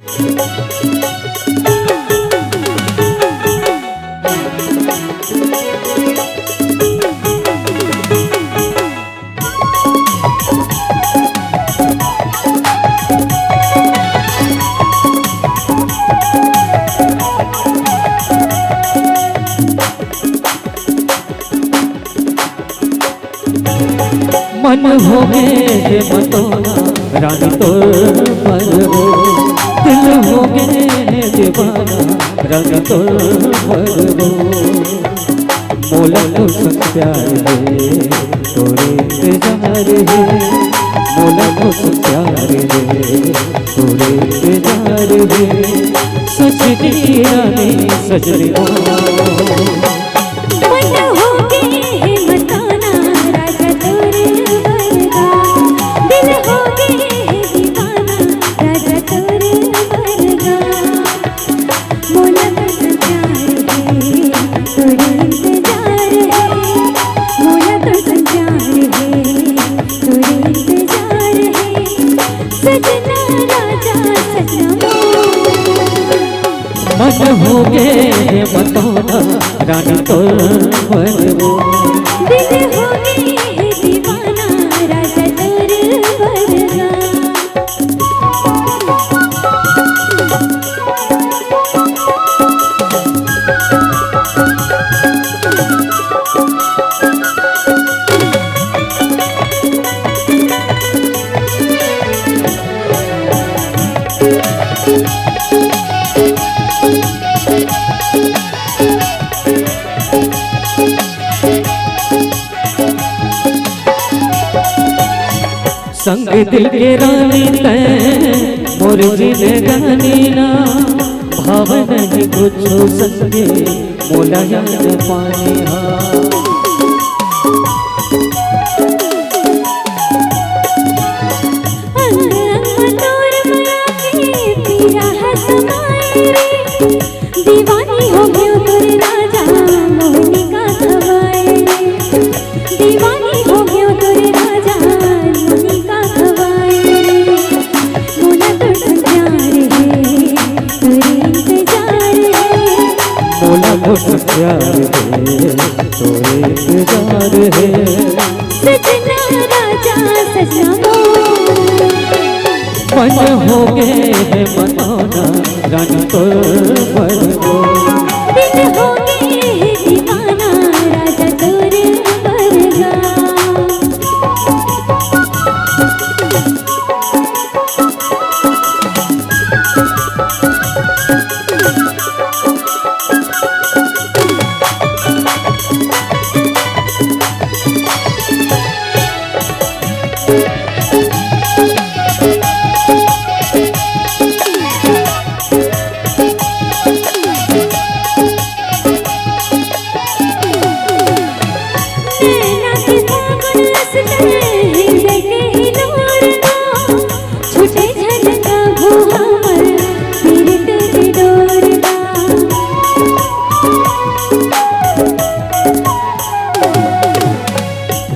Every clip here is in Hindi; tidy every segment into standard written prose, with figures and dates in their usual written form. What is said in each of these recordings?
मन हो गए मतोना रानी तोर पर हो, दिल हो गए दीवाना रानी तोर पर हो। मोला तो संग प्यार है तोरे इंतजार है, मोला तो संग प्यार है तोरे इंतजार है। सजनी रानी सजनी मन हो गए मतोना रानी तोर पर हो, दिल हो गए दीवाना राजा तोर पर। संग दिल के रानी तैं मोर जिंदगानी ना, भाव नहीं कुछ संगे मोला याद पानी दीवानी हो गयो तोर राजा मोहनी का खवाए रे, दीवानी हो गयो तोर राजा मोहनी का खवाए रे। मोला तो प्यार है तोरे इंतजार है, मोला तो प्यार है तोरे इंतजार है। सजना राजा सजना मन हो गए मतोना रानी तोर पर हो, दिल हो गए दीवाना राजा तोर पर गा।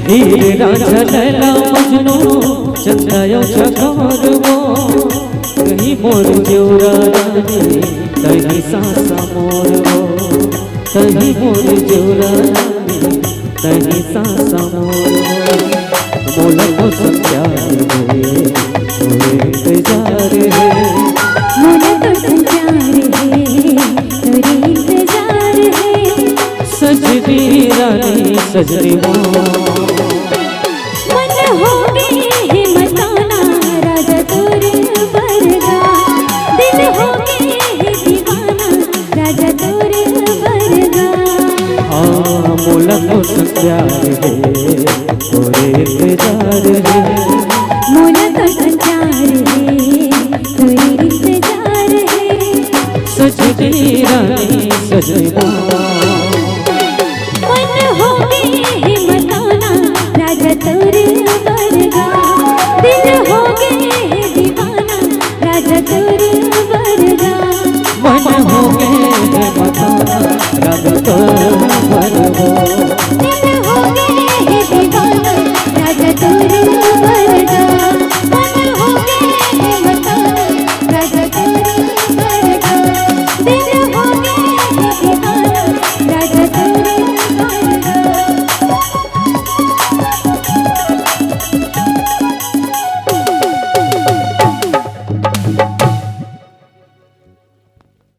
हीर राजा लैला मजनू चंदायो चकोरवो, कहीं मोर जोरा रानी कहीं सासा मोर हो, कहीं मोर जोरा रानी कहीं सासा मोर हो। मोला तो सब प्यार है तोरे इंतजार है, मोला तो सब प्यार है तोरे इंतजार है। सजनी रानी सजनी हो गए मताना राजा तोर पर गा, दिल हो गए दीवाना राजा तोर पर गा। मोला तो सब प्यार है तोरे इंतजार है, मोला तो सब प्यार है तोरे इंतजार है। सजनी रानी सजनी